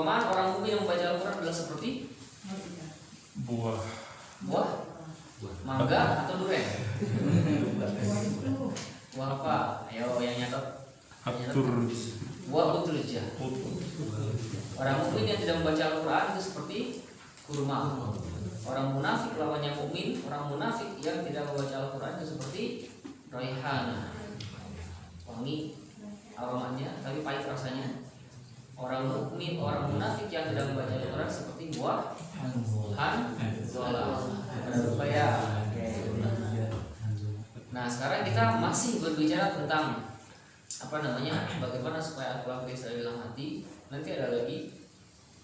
Orang mukmin yang membaca Al-Quran adalah seperti buah mangga atau durian? Buah apa? Ayo yang nyatet. atur Buah utruja. Orang mukmin yang tidak membaca Al-Quran itu seperti kurma. Orang munafik lawannya mukmin. Orang munafik yang tidak membaca Al-Quran itu seperti raihana, wangi aromanya tapi pahit rasanya. Orang mukmin, orang munafik yang tidak membaca Al-Quran seperti buah hanzola. Ya. Nah, sekarang kita masih berbicara tentang bagaimana supaya Al-Quran bisa dalam hati. Nanti ada lagi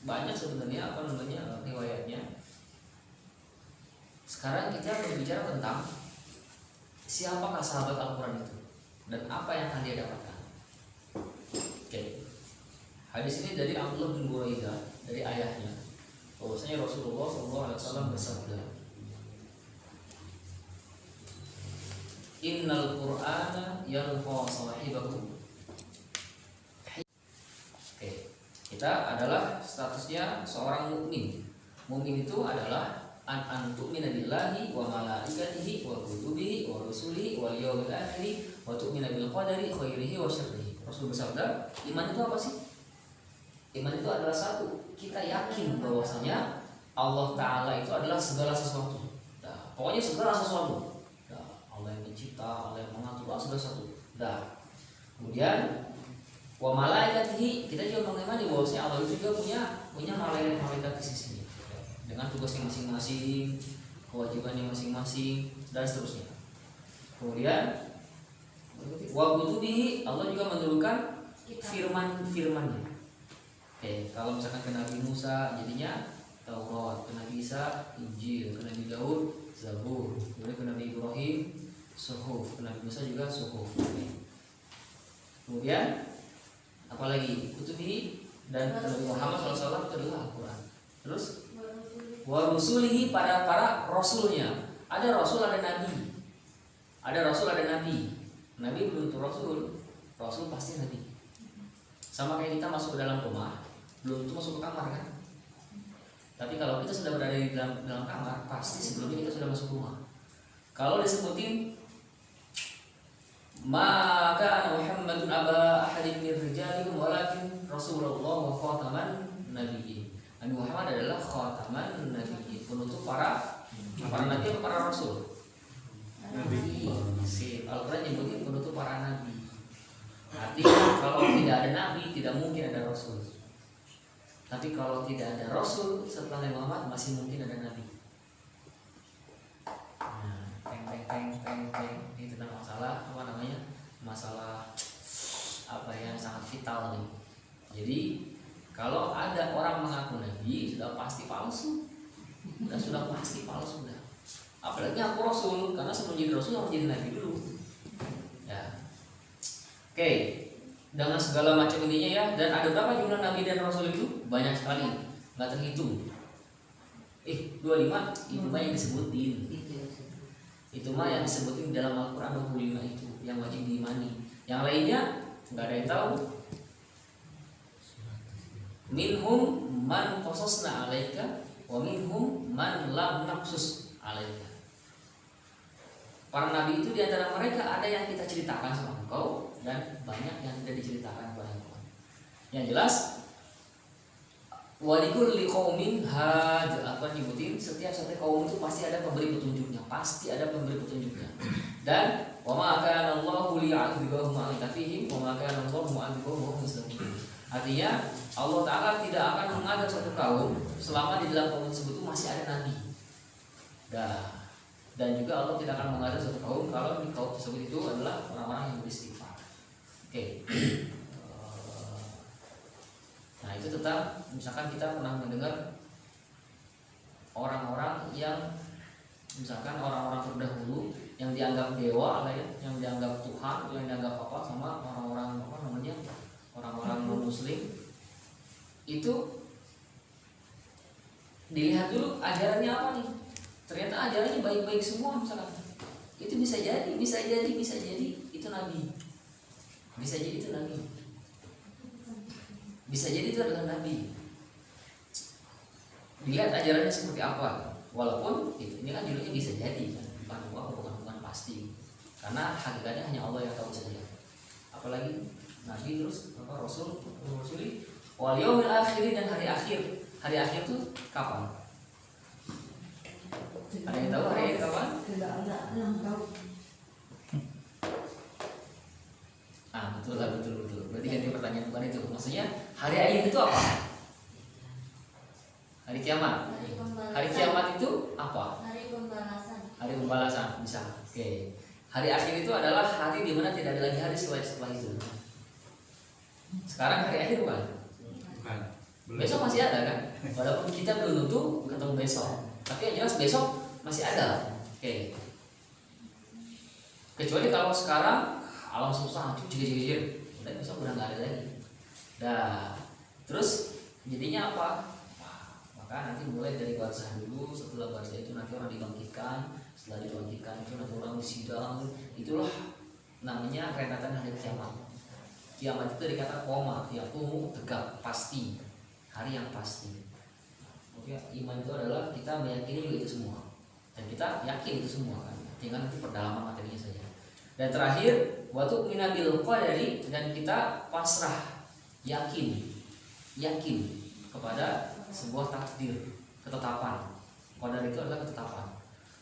banyak sebenarnya riwayatnya. Sekarang kita berbicara tentang siapakah sahabat Al-Quran itu dan apa yang akan dia dapatkan. Oke. Hadis ini dari Abdullah bin Buraidah dari ayahnya. Bahwasanya Rasulullah SAW bersabda, Innal Qur'ana yarfa sahibahu. Oke, kita adalah statusnya seorang mukmin. Mukmin itu adalah an tu'mina billahi wa malaikatihi wa kutubihi wa rusulihi wal yawmil akhir wa tu'mina bil qadari khairihi wa syarrihi. Rasul bersabda, iman itu apa sih? Iman itu adalah satu, kita yakin bahwasanya Allah Ta'ala itu adalah segala sesuatu. Nah, pokoknya segala sesuatu. Nah, Allah yang mencipta, Allah yang mengatur, segala sesuatu. Nah, kemudian wa malaikatihi, kita juga mengimani bahwasanya Allah itu juga punya malaikat di sisinya dengan tugasnya masing-masing, kewajibannya masing-masing dan seterusnya. Kemudian wa kutubihi, Allah juga menurunkan firman-firmannya. Oke, kalau misalkan ke Nabi Musa jadinya Taurat, ke Nabi Isa Injil, ke Nabi Daud Zabur, kemudian ke Nabi Ibrahim Suhuf, ke Nabi Musa juga Suhuf. Kemudian apalagi kutubi dan Nabi Muhammad SAW itu adalah Al-Quran. Terus wa rusulihi, para rasulnya. Ada rasul, ada nabi. Ada rasul, ada nabi. Nabi belum tentu rasul, rasul pasti nabi. Sama kayak kita masuk ke dalam rumah, belum tentu masuk ke kamar kan? Tapi kalau kita sudah berada di dalam kamar, pasti sebelumnya kita sudah masuk rumah. Kalau disebutin maka Muhammadun aba ahadin min rijalikum walakin Rasulullah wa khataman nabiyyin. Nabi Muhammad adalah khataman nabiyyin, penutup para nabi atau para rasul. Nabi. Si Al-Quran nyebutin penutup para nabi. Artinya kalau tidak ada nabi, tidak mungkin ada rasul. Tapi kalau tidak ada rasul setelah Nabi Muhammad, masih mungkin ada nabi. Nah, ini tentang masalah masalah apa yang sangat vital nih. Jadi kalau ada orang mengaku nabi, sudah pasti palsu. Sudah pasti palsu dah. Apalagi aku rasul, karena sebelum jadi rasul harus jadi nabi dulu. Ya. Oke, dengan segala macam ininya ya. Dan ada berapa jumlah nabi dan rasul itu? Banyak sekali, nggak terhitung. 25 itu mah yang disebutin. Itu mah yang disebutin dalam Al-Quran 25 itu yang wajib diimani. Yang lainnya nggak ada yang tahu. Minhum man qasasna 'alaika wa minhum man lam naqsus 'alaika. Para nabi itu diantara mereka ada yang kita ceritakan sama engkau dan banyak yang tidak diceritakan kepada engkau. Yang jelas walikulli qaumin had, apa nyebutin setiap kaum itu pasti ada pemberi petunjuknya, Dan wa ma kana Allahu li'adzibahum wa anta fihim wa ma kana Allahu mu'adzibahum wa hum yastabshirun. Artinya Allah Ta'ala tidak akan mengadab satu kaum selama di dalam kaum tersebut masih ada nabi. Dan juga Allah tidak akan mengadab satu kaum kalau di kaum tersebut itu adalah orang-orang yang beristighfar. Oke. Nah, itu tentang misalkan kita pernah mendengar orang-orang yang misalkan orang-orang terdahulu yang dianggap dewa lah ya, yang dianggap Tuhan, yang dianggap apa sama orang-orang orang-orang non-muslim. Itu dilihat dulu ajarannya apa nih. Ternyata ajarannya baik-baik semua misalkan. Itu bisa jadi itu nabi. Bisa jadi itu nabi. Bisa jadi itu adalah nabi. dilihat ajarannya seperti apa. Walaupun ini kan judulnya bisa jadi kan bukan pasti, karena hakikatnya hanya Allah yang tahu saja. Apalagi Nabi terus Rasul wal yaumil akhir, dan hari akhir. Hari akhir itu kapan? Ada yang tahu hari akhir kapan? Tidak ada yang tahu. Betul. Berarti ganti pertanyaan, bukan itu. Maksudnya hari akhir itu apa? Hari kiamat. Hari kiamat itu apa? Hari pembalasan. Bisa. Oke. Hari akhir itu adalah hari di mana tidak ada lagi hari setelah itu. Sekarang hari akhir bukan? Bukan. Besok masih ada kan? Walaupun kita belum tentu ketemu besok, tapi yang jelas besok masih ada. Oke. Kecuali kalau sekarang alam semesta hancur jijik, udah besok udah nggak ada lagi. Nah, terus jadinya apa? Maka nanti mulai dari barzah dulu. Setelah barzah itu nanti orang dibangkitkan. Setelah dibangkitkan itu nanti orang disidang. Itulah namanya rentetan hari kiamat. Kiamat itu dikatakan koma, yaitu tegak, pasti, hari yang pasti. Oke, iman itu adalah kita meyakini itu semua, dan kita yakin itu semua kan. Tinggal nanti perdalaman materinya saja. Dan terakhir, waktu minabil qadari, dan kita pasrah, yakin kepada sebuah takdir, ketetapan. Qadar itu adalah ketetapan.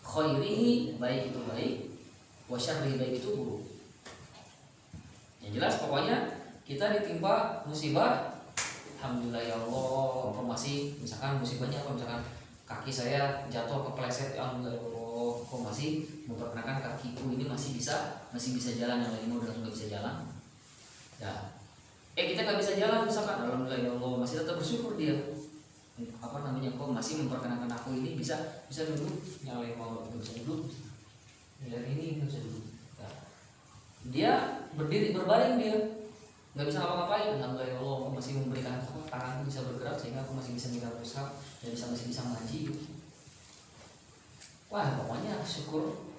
Khairihi, baik itu baik, wa syarrihi, baik itu buruk. Yang jelas pokoknya kita ditimpa musibah, alhamdulillah ya Allah. Kok masih, misalkan musibahnya apa, misalkan kaki saya jatuh kepleset, ya alhamdulillah ya Allah, kok masih memperkenalkan kakiku ini masih bisa jalan, yang lainnya udah nggak bisa jalan. Ya, kita nggak bisa jalan misalkan, alhamdulillah ya Allah, masih tetap bersyukur dia. Kok masih memperkenalkan aku ini bisa duduk, yang lain mau nggak bisa duduk, yang ini nggak bisa duduk. Ya. Dia berdiri berbaring, dia nggak bisa ngapa-ngapain, alhamdulillah ya Allah, aku masih memberikan tanganku bisa bergerak sehingga aku masih bisa menggerak pusat dan masih bisa mengaji. Wah, pokoknya syukur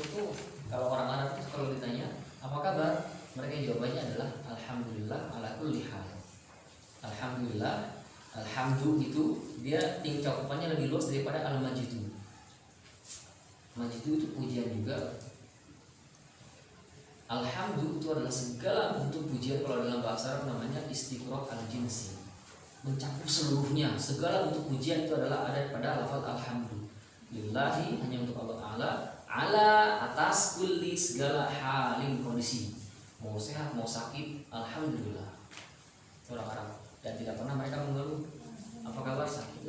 tuh kalau orang Arab itu kalau ditanya apa kabar, mereka jawabannya adalah alhamdulillah ala kulli hal. Alhamdulillah, alhamdu itu dia tinggi cakupannya lebih luas daripada al-majidu. Majidu itu pujian juga. Alhamdu itu adalah segala bentuk pujian. Kalau dalam bahasa Arab namanya istiqraq al-jinsi, mencakup seluruhnya. Segala bentuk pujian itu adalah ada pada lafaz alhamdu. Lillahi, hanya untuk Allah Ta'ala, ala, atas, kulli, segala halin, kondisi, mau sehat mau sakit, alhamdulillah. Orang Arab, dan tidak pernah mereka mengeluh apa kabar sakit,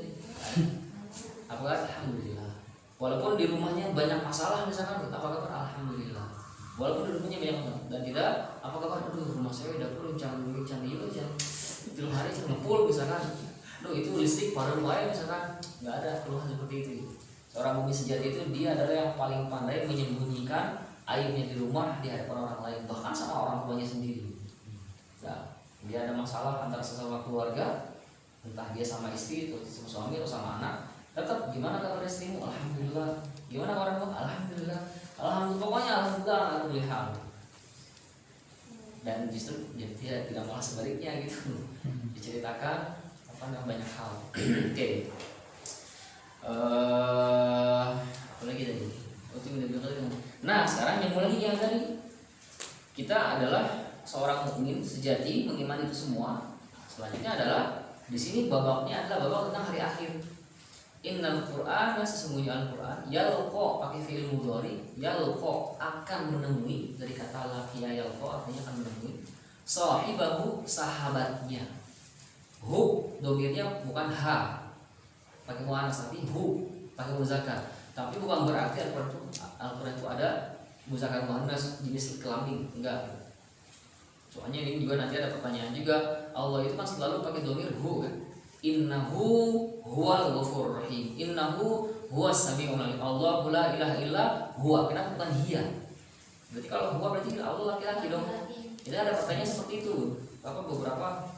apa kabar, alhamdulillah. Walaupun di rumahnya banyak masalah, misalkan apa kabar, alhamdulillah. Walaupun di rumahnya banyak masalah, dan tidak apa kabar, aduh rumah saya dapur jangan tiap hari ngepul misalkan, aduh itu listrik padahal lumayan misalkan, nggak ada keluhan seperti itu. Seorang mukmin sejati itu dia adalah yang paling pandai menyembunyikan aibnya di rumah di hadapan orang lain, bahkan sama orang tuanya sendiri. Nah, dia ada masalah antara sesama keluarga, entah dia sama istri atau sama suami atau sama anak, tetap gimana kabar istrimu, alhamdulillah. Gimana kabarmu, alhamdulillah. Alhamdulillah, pokoknya alhamdulillah. Dan justru dia tidak malah sebaliknya gitu, diceritakan banyak hal. Oke. Apalagi tadi? Nah, sekarang yang mulai yang tadi, kita adalah seorang mukmin sejati, mengimani itu semua. Selanjutnya adalah di sini babaknya adalah babak tentang hari akhir. Innal Qur'ana, sesungguhnya Al-Qur'an, yalqa, pakai fi'il mudhari, yalqa, akan menemui, dari kata laqiya yalqa artinya akan menemui sahibahu, sahabatnya. Hu domirnya bukan ha pakai muannas, tapi hu pakai muzakkar. Tapi bukan berarti Al-Qur'an itu ada muzakkar muannas jenis kelamin, enggak. Soalnya ini juga nanti ada pertanyaan juga. Allah itu kan selalu pakai domir hu kan. Innahu huwal ghafurur rahim. Innahu huwas samiul alim. Allahu la ilaha illa huwa. Kenapa bukan hiya? Berarti kalau huwa berarti Allah laki-laki dong. Jadi ada pertanyaan seperti itu. Bapak beberapa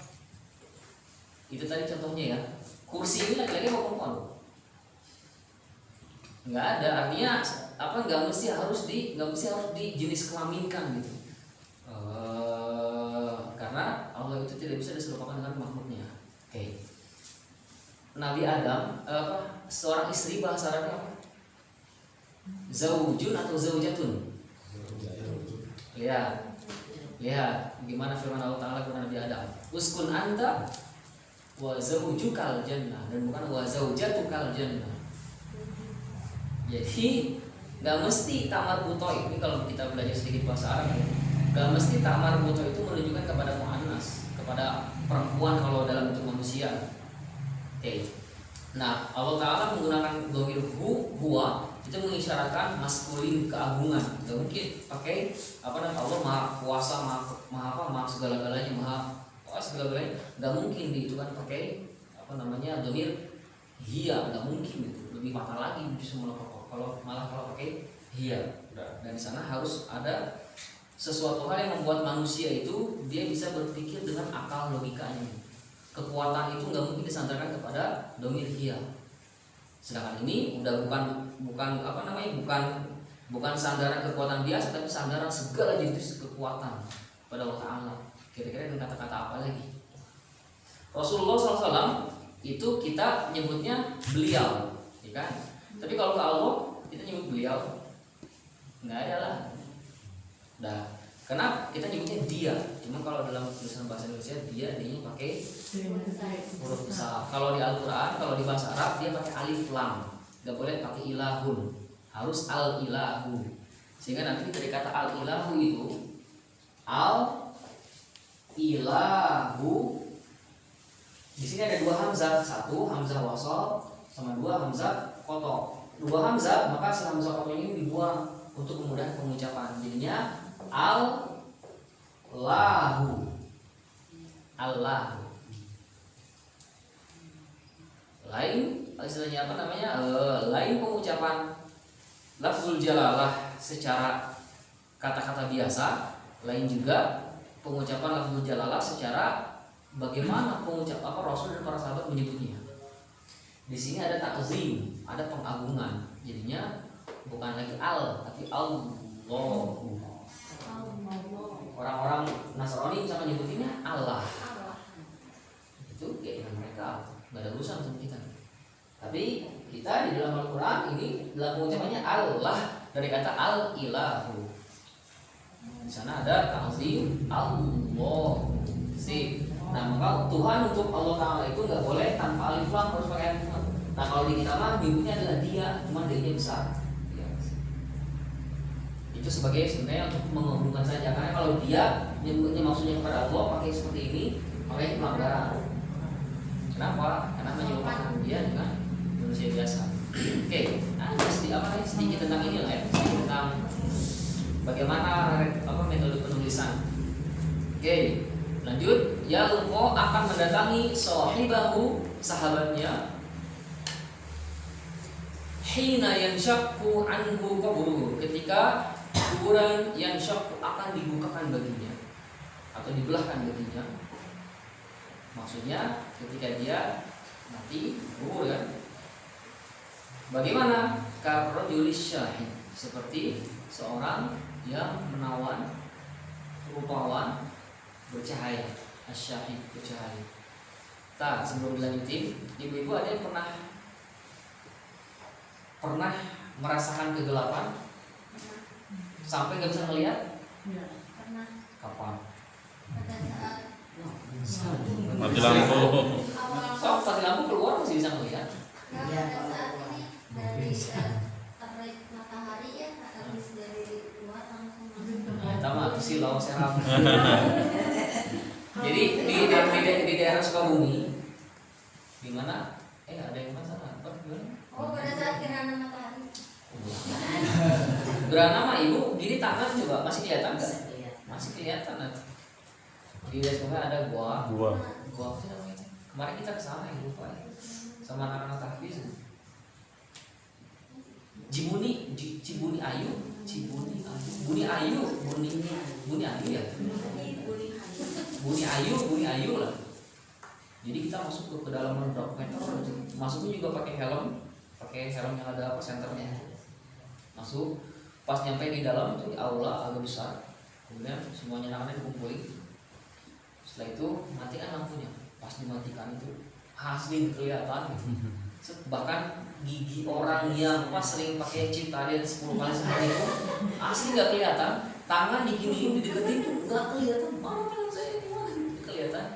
itu tadi contohnya ya. Kursi ini laki-laki apa perempuan? Enggak ada, artinya apa, enggak mesti harus di jenis kelaminkan gitu. Karena Allah itu tidak bisa diserupakan dengan makhluknya. Oke. Nabi Adam seorang istri bahasa Arabnya apa? Zaujun atau zaujatun? Lihat gimana firman Allah Ta'ala kepada Nabi Adam, uskun anta wa zaujukal jannah, dan bukan wa zaujatukal jannah. Jadi gak mesti tamar buto ini, kalau kita belajar sedikit bahasa Arab ya, gak mesti tamar buto itu menunjukkan kepada muannas, kepada perempuan kalau dalam bentuk manusia. Oke. Nah, Allah Ta'ala menggunakan dhamir huwa itu mengisyaratkan maskulin, keagungan. Gak mungkin pakai Allah maha kuasa, maha segala-galanya, maha segala-galanya. Gak mungkin itu kan pakai dhamir hiya, gak mungkin gitu. Lebih patah lagi justru kalau pakai hiya. Dan di sana harus ada sesuatu hal yang membuat manusia itu dia bisa berpikir dengan akal logikanya. Kekuatan itu nggak mungkin disandarkan kepada dhamir hiya. Sedangkan ini udah bukan sandaran kekuatan biasa, tapi sandaran segala jenis kekuatan pada Allah Ta'ala. Kira-kira dengan kata-kata apa lagi? Rasulullah SAW itu kita nyebutnya beliau, ya kan? Tapi kalau ke Allah kita nyebut beliau nggak ada lah. Nah, kenapa kita nyebutnya dia? Cuma kalau dalam tulisan bahasa Indonesia dia pakai huruf besar. Kalau di Al-Quran, kalau di bahasa Arab dia pakai alif lam. Gak boleh pakai ilahun, harus al ilahu. Sehingga nanti dari kata al ilahu itu al ilahu. Di sini ada dua hamzah, satu hamzah wasal sama dua hamzah kotok. Dua hamzah, maka si hamzah kotok ini dibuang untuk memudahkan pengucapan. Jadinya Allahu. Lain istilahnya lain pengucapan lafzul jalalah secara kata-kata biasa, lain juga pengucapan lafzul jalalah secara bagaimana Rasul dan para sahabat menyebutnya. Di sini ada ta'zim, ada pengagungan. Jadinya bukan lagi al, tapi Allahu. Orang-orang Nasrani misalkan nyebutinnya Allah. Itu keinginan mereka, nggak ada urusan sama kita. Tapi kita di dalam Al-Quran ini dalam pengucapannya Allah dari kata al-ilahu. Di sana ada ta'zim Allah. Nah, maka Tuhan untuk Allah Ta'ala itu nggak boleh tanpa alif lam, harus pakai alif lam. Nah, kalau di kita mah nyebutnya adalah dia, cuma D-nya besar. Itu sebagai sebenarnya untuk mengagungkan saja, karena kalau dia nyebutnya maksudnya kepada Allah pakai seperti ini, makanya pelanggaran. Kenapa? Karena menyebutkan dia dengan manusia biasa. Oke, nah sedikit tentang ini lah ya, sedikit tentang bagaimana metode penulisan. Oke, lanjut. Yalqa akan mendatangi sahibahu, sahabatnya, hina yanshaqqu anhu qabruhu, ketika kuburan yang syakku akan dibukakan baginya atau dibelahkan baginya. Maksudnya ketika dia mati kubur kan. Bagaimana? Karrajulis syahid, seperti seorang yang menawan, rupawan, bercahaya. Asyahid, bercahaya. Sebelum dilanjutin, ibu-ibu ada yang pernah merasakan kegelapan? Sampai nggak bisa ngelihat? Ya. Pernah. Kapan? Pada saat Mati lampu. Mati lampu keluar masih bisa ngelihat. pada saat ini dari terik matahari ya, habis dari luar langsung masuk. Sama silau seram. Jadi di daerah Sukabumi, di mana? Ada yang masalah apa? Oh, pada saat gerhana matahari. Gerhana mah ibu, diri tangan coba masih kelihatan nggak? Masih kelihatan nanti. Di daerah ada gua apa sih namanya? Kemarin kita kesana ya, lupa ya. Sama anak-anak tahfiz. Cibuni Ayu ya. Buni Ayu lah. Jadi kita masuk ke dalam berapa meter, masuknya juga pakai helm yang ada senternya. Masuk, pas nyampe di dalam itu di aula agak besar, kemudian semuanya anak-anak dikumpulin. Setelah itu matikan lampunya. Pas dimatikan itu asli kelihatan. Bahkan gigi orang yang sering pakai Citadin 10 kali sehari itu asli nggak kelihatan. Tangan diginiin dideketin tuh nggak kelihatan. Mana tangan saya gimana? Kelihatan.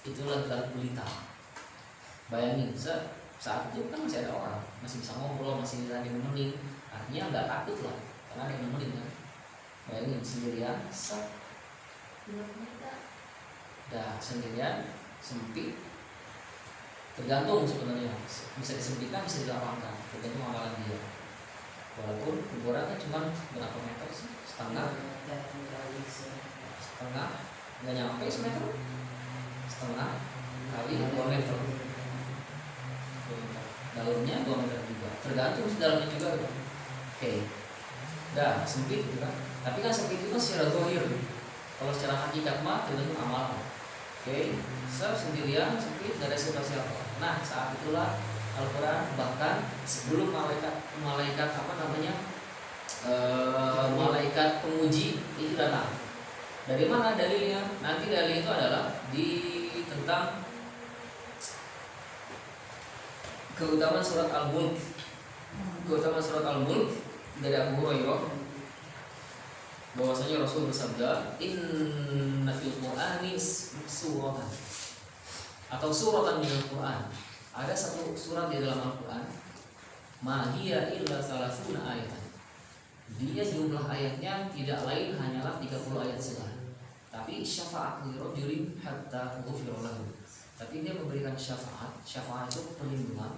Itulah gelap gulita. Bayangin saat itu kan masih ada orang, masih bisa ngobrol, masih bisa nemenin. Artinya nggak takut lah, karena ada yang nemenin kan. Bayangin sendirian, sendirian, sempit. Tergantung sebenarnya, bisa disempitkan, bisa dilapangkan, tergantung amalan dia. Walaupun kuburannya cuma berapa meter sih? Setengah, nggak nyampe semeter, setengah kali 2 meter. Dalamnya 2 meter juga, tergantung dalamnya juga. Oke, dah sempit gitu kan. Tapi kan sempit itu kan secara zahir. Kalau secara hakikat mah tergantung amalan. Oke, sendirian sempit, gak ada siapa-siapa. Nah saat itulah Al-Quran bahkan sebelum malaikat apa namanya malaikat pemuji itu datang. Dari mana dalilnya? Nanti dalil itu adalah tentang keutamaan surat Al-Mulk. Keutamaan surat Al-Mulk dari Abu Hurairah bahwasanya Rasul bersabda, inna fil Qur'ani suratan atau suratan di Al-Quran. Ada satu surat di dalam Al-Quran, ma hiya illa salasuna ayatan. Dia jumlah ayatnya tidak lain hanyalah 30 ayat saja. Tapi syafaat li rajulin hatta ghufira lahu. Tapi dia memberikan syafaat. Syafaat itu perlindungan,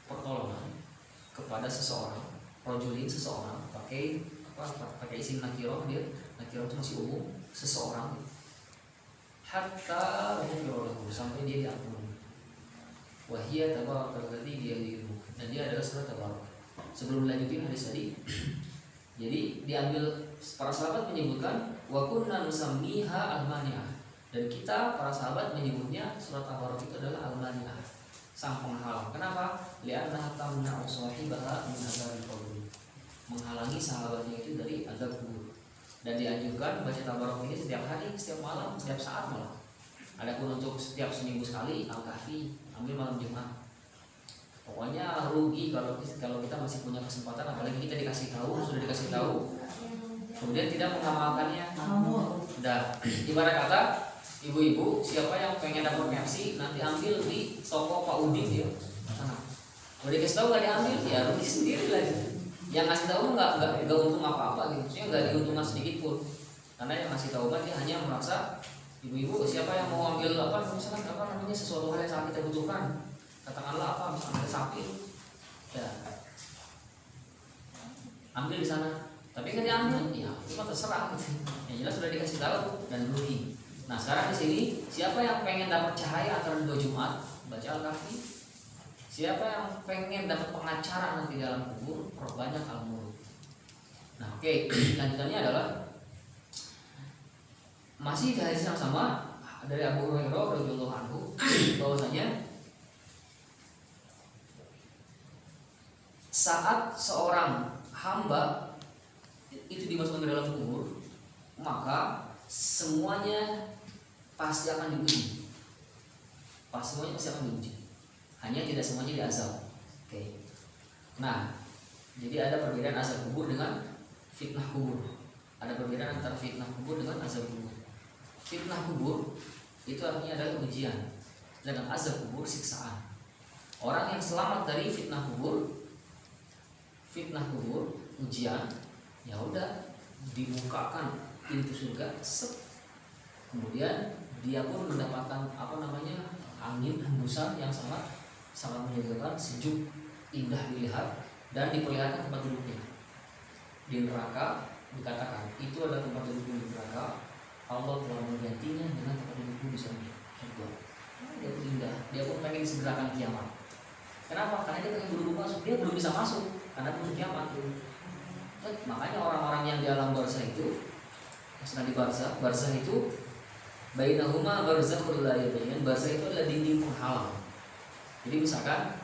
pertolongan kepada seseorang, rajulin seseorang, pakai isim nakirah, dia nakirah itu masih umum, seseorang, hatta ghufira lahu, sampai dia diampuni. Wahia tabarakalladzii biyadihi mulk, dan dia adalah surat Tabarak. Sebelum lanjutin hadis tadi, jadi diambil, para sahabat menyebutkan wa kunna nusammiha al-mani'ah, dan kita para sahabat menyebutnya surat Tabarak itu adalah al-mani'ah, sang penghalang. Kenapa? Li'annaha tamna'u sahibaha min azabil qabr, menghalangi sahabatnya itu dari azab kubur. Dan dianjurkan baca Tabarak ini setiap hari, setiap malam, setiap saat malam. Adapun untuk setiap seminggu sekali, Al-Kahfi ambil malam Jumat. Pokoknya rugi kalau kita masih punya kesempatan, apalagi kita sudah dikasih tahu, kemudian tidak mengamalkannya. Dah, ibarat kata ibu-ibu, siapa yang pengen dapat Mercy nanti ambil di toko Pak Udin ya. Udah dikasih tahu nggak diambil, ya rugi sendiri lagi. Yang ngasih tahu nggak untung apa-apa gitu, maksudnya nggak diuntungkan sedikit pun. Karena yang ngasih tahu kan dia hanya merasa, ibu-ibu siapa yang mau ambil misalkan sesuatu hal yang sangat kita butuhkan, katakanlah misalnya ada sapi, ya ambil di sana. Tapi kan diambil, ya cuma terserah gitu. Yang jelas sudah dikasih tahu dan rugi. Nah sekarang di sini siapa yang pengen dapat cahaya antara 2 Jumat, baca Al-Kahfi. Siapa yang pengen dapat pengacara nanti dalam kubur, perbanyak Al-Mulk. Nah oke, lanjutannya adalah masih dari yang sama dari Abu Hurairah radhiyallahu anhu bahwasanya saat seorang hamba itu dimasukkan ke dalam kubur, maka semuanya pasti akan diuji. Semuanya pasti akan diuji. Hanya tidak semuanya diazab. Oke. Nah, jadi ada perbedaan azab kubur dengan fitnah kubur. Ada perbedaan antara fitnah kubur dengan azab kubur. Fitnah kubur itu artinya adalah ujian, sedangkan azab kubur siksaan. Orang yang selamat dari fitnah kubur ujian, ya udah dibukakan pintu surga, kemudian dia pun mendapatkan angin hembusan yang sangat menyegarkan, sejuk, indah dilihat, dan diperlihatkan tempat duduknya. Di neraka dikatakan itu adalah tempat duduk di neraka, Allah telah menggantinya dengan tempat duduk di surga. Dia pun indah, dia pun pengen disegerakan kiamat. Kenapa? Karena dia pengen buru-buru masuk, dia belum bisa masuk karena belum kiamat. Makanya orang-orang yang di alam barzah itu, sedang di barzah itu bainahuma barzakhul la yabghiyan. Barzah itu adalah dinding penghalang. Jadi misalkan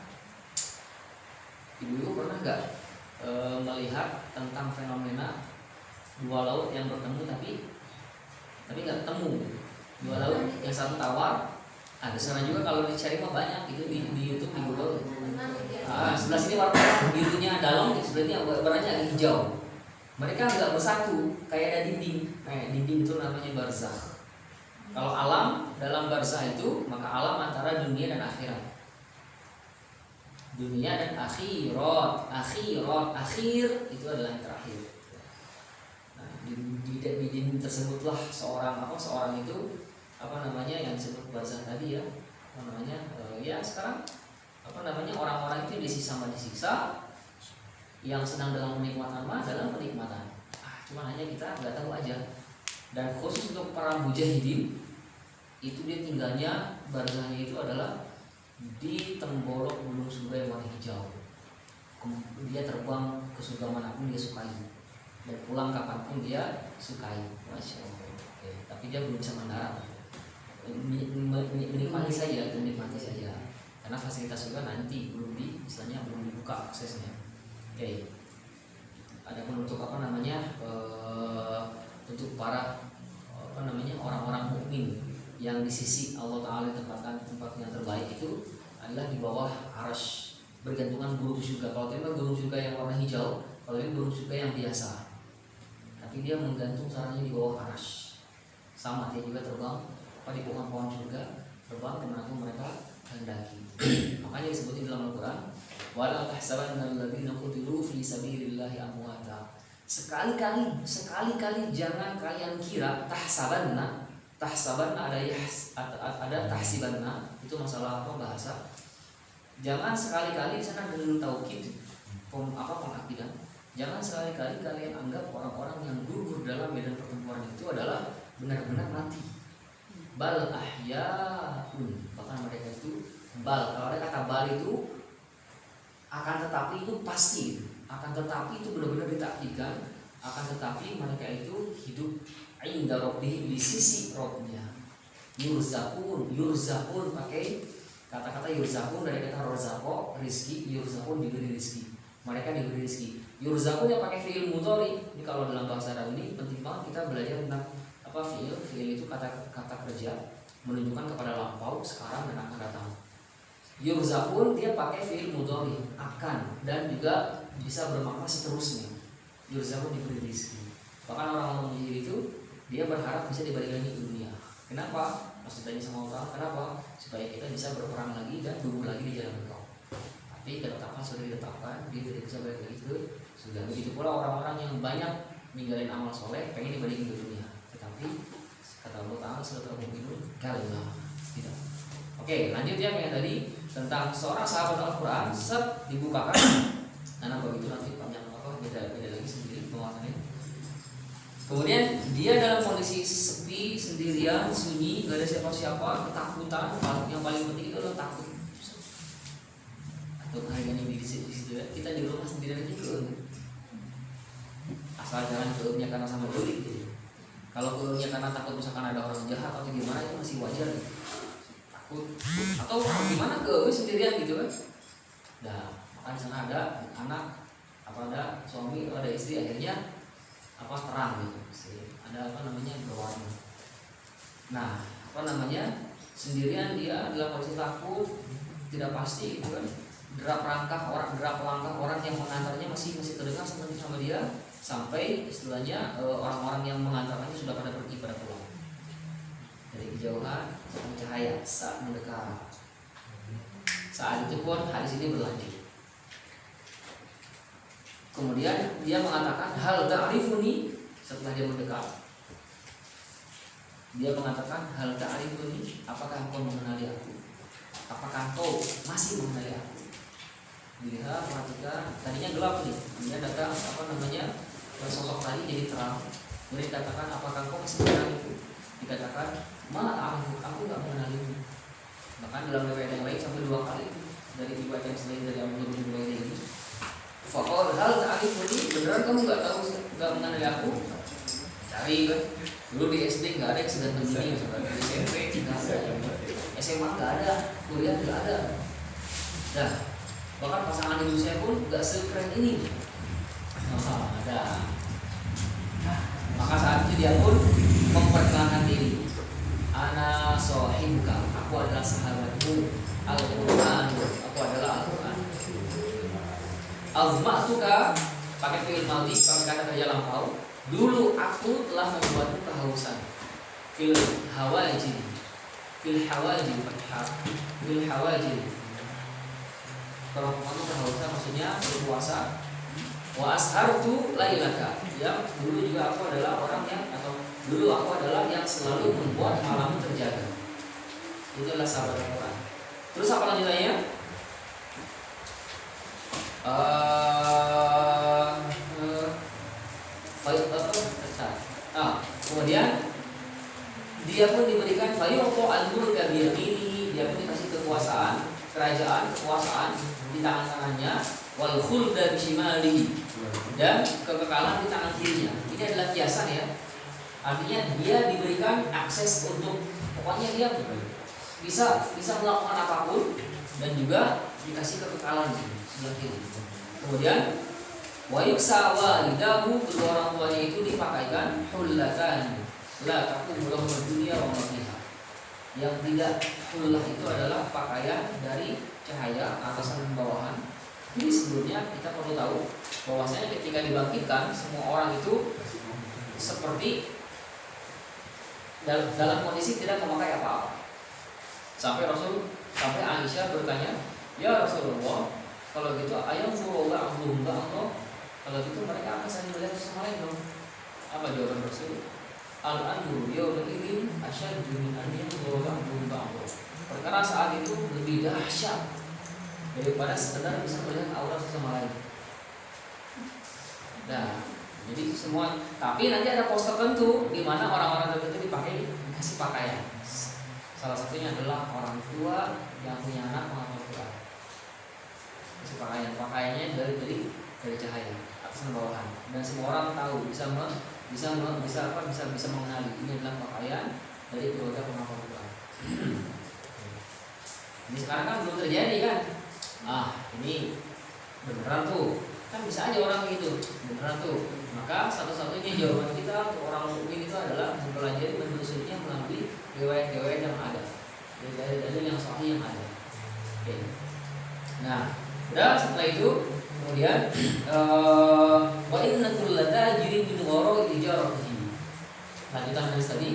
ibu-ibu pernah nggak melihat tentang fenomena 2 laut yang bertemu tapi nggak ketemu. 2 laut, yang satu tawar, Ada sana juga kalau dicari mah banyak itu di YouTube di Google. Benar gitu. Sebelah sini warna birunya dalam, sebenarnya warnanya agak hijau. Mereka nggak bersatu, kayak ada dinding. Nah, dinding itu namanya barzakh. Kalau alam dalam barzakh itu, maka alam antara dunia dan akhirat. Dunia dan akhirat, akhir itu adalah yang terakhir. Nah, di dinding tersebutlah seorang itu yang disebut barzakh tadi ya, ya sekarang orang-orang itu disiksa yang sedang dalam kenikmatan dalam kenikmatan. Cuman hanya kita nggak tahu aja. Dan khusus untuk para mujahidin itu dia tinggalnya barzakhnya itu adalah di tembolok gunung surga yang warna hijau. Dia terbang ke surga manapun dia sukai dan pulang kapanpun dia sukai. Masya Allah. Oke. Tapi dia belum bisa mendarat. Menikmati saja, karena fasilitas juga nanti belum dibuka aksesnya. Oke. Adapun untuk untuk para orang-orang mukmin yang di sisi Allah Taala ditempatkan tempat yang terbaik itu adalah di bawah arasy, bergantungan burung surga. Kalau tadi burung surga yang warna hijau, kalau ini burung surga yang biasa, tapi dia menggantung sarangnya di bawah arasy. Sama dia juga terbang di pohon-pohon surga, terbang kemanapun mereka kehendaki. Makanya disebut dalam Al-Quran, wala tahsabanna alladziina qutilu fi sabilillahi amwata. Sekali-kali jangan kalian kira tahsabanna ada tahsibanna, itu masalah bahasa. Jangan sekali-kali di sana dengan taukid pengakidan. Jangan sekali-kali kalian anggap orang-orang yang gugur dalam medan pertempuran itu adalah benar-benar mati. Bal ahyaun, bahkan mereka itu kalau ada kata bal itu akan tetapi itu pasti, akan tetapi itu benar-benar ditakdirkan, akan tetapi mereka itu hidup inda rabbihim, di sisi Rabbnya. Yurzaqun pakai kata-kata yurzaqun dari kata rozako, rizki. Yurzaqun diberi rizki, mereka diberi rizki. Yurzaqun yang pakai fi'il mudhari. Ini kalau dalam bahasa Arab ini penting banget kita belajar tentang fi'il itu kata kerja menunjukkan kepada lampau, sekarang dan akan datang. Yurzaqun dia pakai fi'il mudhari, akan, dan juga bisa bermakna seterusnya. Yurzaqun diberi rezeki. Bahkan orang-orang mujahid itu dia berharap bisa dibalik lagi ke dunia. Kenapa? Maksudnya sama Allah, kenapa? Supaya kita bisa berperang lagi dan dulu lagi di jalan Engkau. Tapi ketetapan sudah ditetapkan, dia tidak bisa balik lagi ke surga. Begitu pula orang-orang yang banyak ninggalin amal soleh, pengen dibalikin ke dunia. Tetapi kata Allah Ta'ala sudah terbunuh kalah. Tidak. Oke, lanjut yang tadi tentang seorang sahabat Al-Quran dibukakan. Karena begitu nanti panjang beda lagi sendiri pembahasannya. Kemudian dia dalam kondisi sepi, sendirian, sunyi, gak ada siapa-siapa, ketakutan. Yang paling penting itu adalah takut. Atau harganya di situ ya. Kita di rumah sendirian aja asal jangan keumnya karena sama duit gitu. Kalau keumnya karena takut misalkan ada orang jahat atau gimana itu masih wajar gitu. Takut atau gimana keumnya sendirian gitu kan. Nah, maka di sana ada anak, ada suami, ada istri, akhirnya terang gitu. Ada berwarna. Nah, sendirian dia dalam kondisi takut, tidak pasti gitu kan. Gerak langkah orang yang mengantarnya masih terdengar sama dia, sampai istilahnya orang-orang yang mengantarnya sudah pada pergi pada pulang. Dari kejauhan cahaya saat mendekat. Saat itu pun hadis ini berlanjut. Kemudian dia mengatakan hal ta'rifuni, setelah dia mendekat. Dia mengatakan hal ta'rifuni, apakah engkau mengenali aku? Apakah engkau masih mengenali aku? Dilihat, perhatikan, tadinya gelap nih. Kemudian ada sosok tadi jadi terang. Kemudian dikatakan apakah engkau masih mengenaliku? Dikatakan malah aku nggak mengenalimu. Bahkan dalam riwayat yang lain sampai 2 kali dari riwayat yang selain dari Abu Hurairah ini. Fakor hal ta'rifuni, beneran kamu nggak mengenali aku? Cari kan. Dulu di SD nggak ada yang seganteng ini, di SMP nggak ada, SMA nggak ada, kuliah nggak ada. Nah, bahkan pasangan ibu saya pun nggak sekeren ini. Ada. Maka saat itu dia pun memperkenalkan diri. Ana sohibuka, aku aku adalah sahabatmu. Al-Quran, aku adalah Al-Quran. Azma'tuka, pakai fi'il madhi, pakai kata kerja lampau. Dulu aku telah membuatmu kehausan. Fil hawajin, fil hawajin, fil hawajin. Kalau kamu kehausan maksudnya berpuasa. Wa ashartu lailaka, ya dulu juga aku adalah orang yang, atau dulu aku adalah yang selalu membuat malammu terjaga. Itu adalah sahabat Al-Quran. Terus apa lanjutannya? Kemudian dia pun diberikan fayuqo al-mulka biyaminihi, dia pun dikasih kekuasaan, kekuasaan di tangan kanannya, wal khulda bishimalihi, dan kekekalan di tangan kirinya. Ini adalah kiasan ya. Artinya dia diberikan akses untuk, pokoknya dia bisa melakukan apapun, dan juga dikasih kekekalan di sebelah kiri. Kemudian wa yuksa walidahu, kedua orang tuanya itu dipakaikan hullatan la taqumu lahu dunya wa ma fiha. Yang tidak hullah itu adalah pakaian dari cahaya atasan dan bawahan. Jadi sebelumnya kita perlu tahu bahwasanya ketika dibangkitkan semua orang itu seperti dalam kondisi tidak memakai apa-apa. Sampai Aisyah bertanya, "Ya Rasulullah, kalau gitu ayam Allah Allah, kalau gitu mereka akan saling melihat sama lain dong?" Apa jawaban Rasul? Al-anru yawma idzin asyaddu min an yanzura ba'dhum ba'dha. Perkara saat itu lebih dahsyat daripada sekedar bisa melihat aurat sesama lain. Nah, jadi semua, tapi nanti ada pos tertentu di mana orang-orang tertentu dikasih pakaian. Salah satunya adalah orang tua yang punya anak menghafal Quran. Kasih pakaiannya dari cahaya atas bawahan, dan semua orang tahu bisa mengenali ini adalah pakaian dari keluarga penghafal Quran. Ini sekarang kan belum terjadi kan? Ini beneran tuh, kan bisa aja orang gitu, beneran tuh. Maka satu-satunya jawaban kita untuk orang mukmin itu adalah mempelajari menelusurinya melalui riwayat-riwayat yang ada, dalil yang sahih yang ada. Oke. Nah, udah setelah itu kemudian wa inna kullata tajri min wara'i tijaratihi. Lanjutan hadis tadi.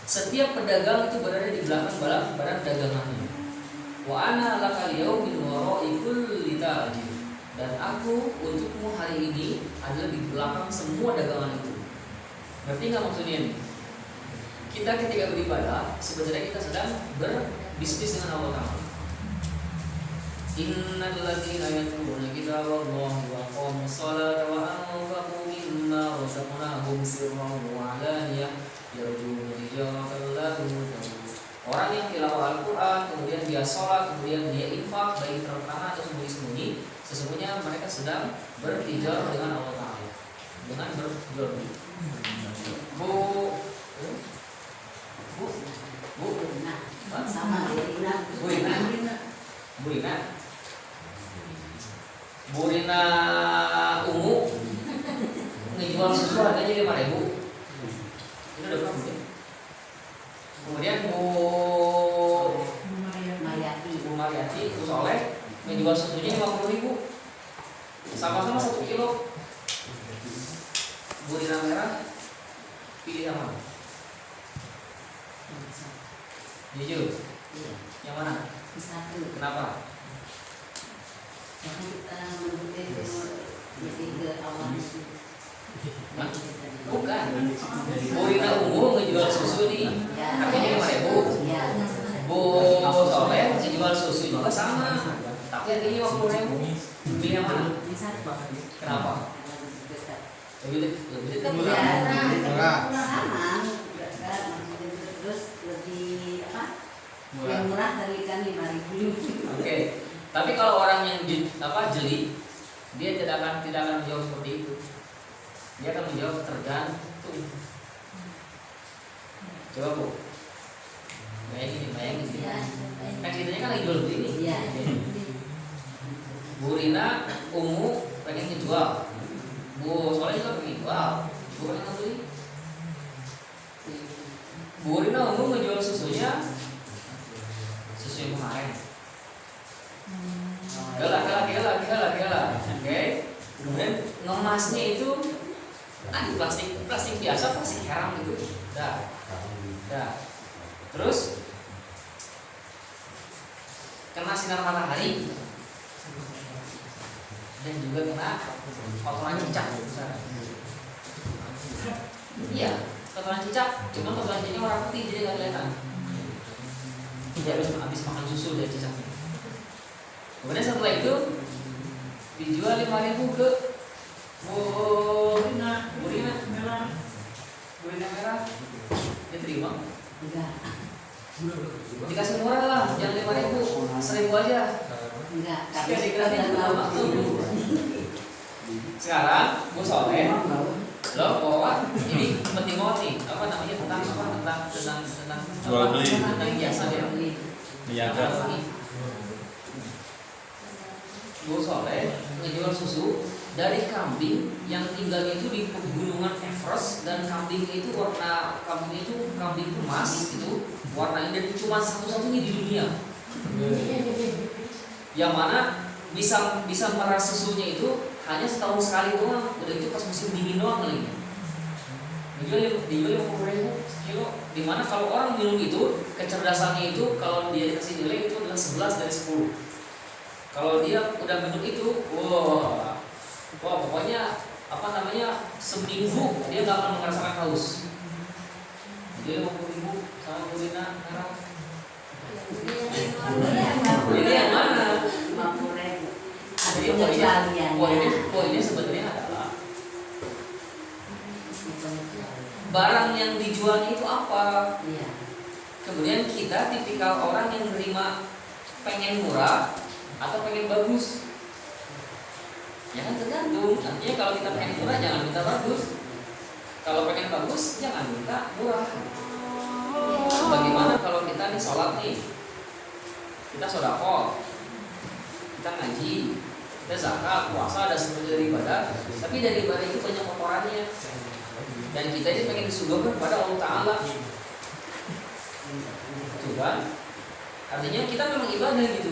Setiap pedagang itu berada di belakang barang dagangannya. Wa ana laka al-yawma min wara'i kulli tajir. Dan aku untukmu hari ini adalah di belakang semua dagangan itu. Ngerti nggak maksudnya ini? Kita ketika beribadah sebenarnya kita sedang berbisnis dengan Allah Ta'ala. Innal ladzina yatluna kitaballahi wa aqamus salata wa anfaqu mimma razaqnahum sirran wa 'alaniyah yarjuna tijaratan la tubur. Orang yang tilawah Al-Quran, kemudian dia sholat, kemudian dia infak baik terang-terangan atau sembunyi-sembunyi, sesungguhnya mereka sedang bertijar dengan Allah Ta'ala, dengan berjual beli. Burina ungu ngejual susu harganya 5.000. Itu udah berapa ya? Kemudian Bu Mariati, Bu Soleh menjual susunya 50.000. Sama-sama 1 kilo. Burina merah, pilih yang mana? Jujur. Yang mana? Kenapa? Bukan. Burina ungu ngejual susu nih, harganya 5.000. Bu Soleh ngejual susu juga sama, tapi harganya 50.000. Pilih yang mana? Kenapa? Lebih dekat. Terus lebih yang murah dari ikan 5.000. Oke. Tapi kalau orang yang jeli, dia tidak akan menjawab seperti itu. Dia akan menjawab tergantung. Coba Bu, bayangin sih. Kan ceritanya kan lagi jual beli nih. Iya. Burina ungu pengen ngejual, Bu Soleh juga pengen jual, Bu pengen ngebeli. Burina ungu ngejual susunya emasnya itu plastik biasa, plastik heram gitu. Dah. Terus kena sinar matahari dan juga kena kotoran cicak. Iya, kotoran cicak. Cuma kotoran cicaknya warna putih jadi nggak kelihatan. Tidak habis makan susu dari cicaknya. Kemudian setelah itu dijual 5.000 ke Burina merah. Diterima? Enggak. Dikasih murah lah, jangan 5.000, 1.000 aja. Enggak. Sekali gratis sekarang Bu Soleh lo bawa ini penting banget nih, apa namanya, tentang Jual beli. tentang jasa ya. Niaga. Bu Soleh ngejual susu dari kambing yang tinggalnya itu di pegunungan Everest, dan kambingnya itu kambing emas itu warnanya, dan cuma satu-satunya di dunia yang mana bisa meras susunya itu hanya setahun sekali doang, udah itu pas musim dingin doang kali. Dijual 50.000 kilo, dimana kalau orang minum itu kecerdasannya itu kalau dia dikasih nilai itu adalah 11 dari 10. Kalau dia udah minum itu, wah pokoknya apa namanya, seminggu dia nggak akan merasakan haus. Jadi 50.000 sama Burina merah. Ini yang mana? 50.000. Jadi poinnya sebenarnya adalah barang yang dijualnya itu apa. Iya. Kemudian kita tipikal orang yang menerima pengen murah atau pengen bagus. Ya kan tergantung. Artinya kalau kita pengen murah jangan minta bagus. Kalau pengen bagus jangan minta murah. Bagaimana kalau kita nih sholat nih, kita sodaqah, kita ngaji, kita zakat, puasa, ada semuanya dari ibadah, tapi dari ibadah itu banyak kotorannya, dan kita ini pengen disuguhkan kepada Allah Ta'ala. Itu kan? Artinya kita memang ibadah gitu.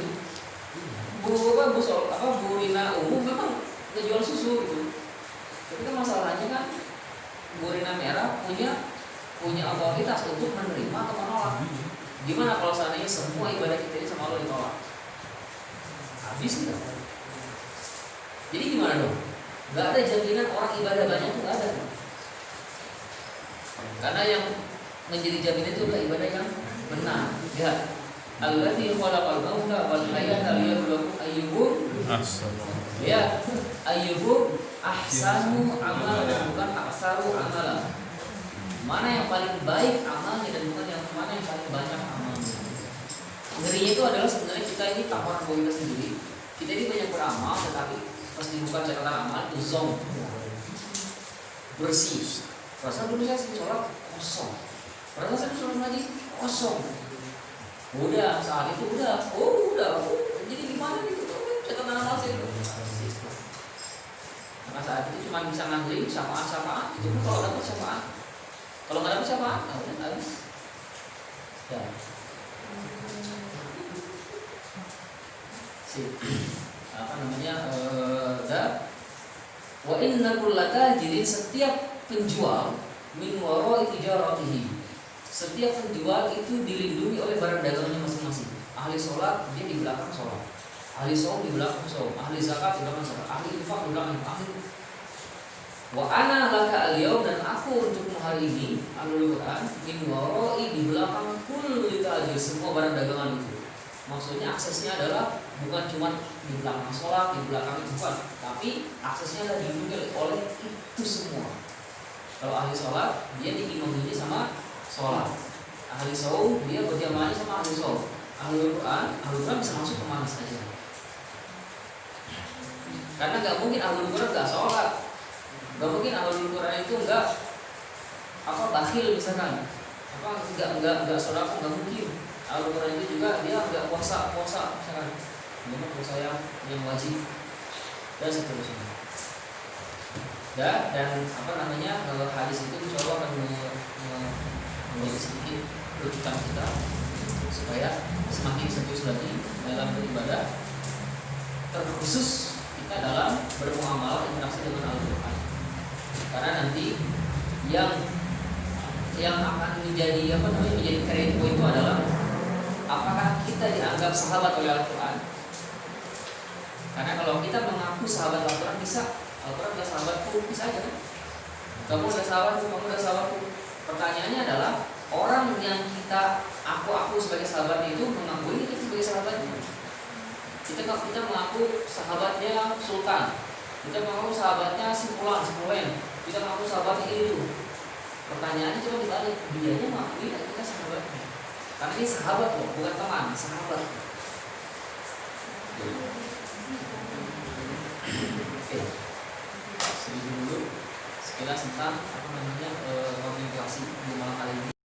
Burina umum memang ngejual susu gitu. Tapi kan masalahnya kan Burina merah punya otoritas untuk menerima atau menolak. Gimana kalau seandainya semua ibadah kita ini sama Allah ditolak? Habis kita. Jadi gimana dong? Gak ada jaminan orang ibadah banyak itu gak ada. Karena yang menjadi jaminan itu adalah ibadah yang benar. Ya. Alladzi khalaqal mauta wal hayata liyabluwakum ayyukum ahsanu amala, bukan aksaru amala. Mana yang paling baik amalnya dan bukan mana yang paling banyak amalnya. Ngerinya itu adalah sebenarnya kita ini tamparan bahwa kita sendiri. Kita ini banyak beramal, tetapi pas dibuka catatan amal itu zong, bersih. Perasaan dulu saya sholat kosong. Perasaan saya sholat lagi kosong. Udah saat itu udah. Jadi gimana gitu? Catatan amal saya itu. Maka saat itu cuma bisa ngandelin syafaat. Itu pun kalau dapat syafaat. Kalau nggak dapat syafaat, udah habis. Ya. Apa namanya? Wa inna kullata, jadi setiap penjual min wara'i tijaratihi. Setiap penjual itu dilindungi oleh barang dagangannya masing-masing. Ahli sholat dia di belakang sholat, ahli saum di belakang saum, ahli zakat di belakang zakat, ahli infak di belakang ahli. Wa ana laka al-yaum, dan aku untuk hari ini Ahlul Quran min wara'i, di belakang kulli tajir, semua barang dagangan itu. Maksudnya aksesnya adalah bukan cuma di belakang sholat, di belakang itu bukan, tapi aksesnya adalah dilindungi oleh itu semua. Kalau ahli sholat dia diimami sama sholat, ahli saum dia berjamaahnya sama ahli saum, ahli Quran bisa masuk ke mana saja. Karena nggak mungkin ahli Quran nggak sholat, nggak mungkin ahli Quran itu nggak bakhil misalkan, nggak sodako, nggak mungkin. Ahli Quran itu juga dia nggak puasa misalkan, memang puasa yang wajib dan seterusnya. Dan apa namanya, hadis itu insya Allah akan menjadi sedikit rujukan kita supaya semakin serius lagi dalam beribadah, terkhusus kita dalam bermuamalah interaksi dengan Al-Quran. yang akan menjadi menjadi credit point itu adalah apakah kita dianggap sahabat oleh Al-Quran. Karena kalau kita mengaku sahabat Al-Quran bisa, Al-Quran adalah sahabatku, bisa aja kan? Kamu adalah sahabatku, kamu adalah sahabatku. Pertanyaannya adalah orang yang kita aku sebagai sahabatnya itu mengakui kita sebagai sahabatnya. Kita mengaku sahabatnya Sultan, kita mengaku sahabatnya Simpulan, kita mengaku sahabatnya itu. Pertanyaannya coba dibalik, dianya mengakui kita sahabatnya. Karena ini sahabat loh, bukan teman, sahabat. Oke, segitu dulu sekilas tentang komunikasi di malam hari ini.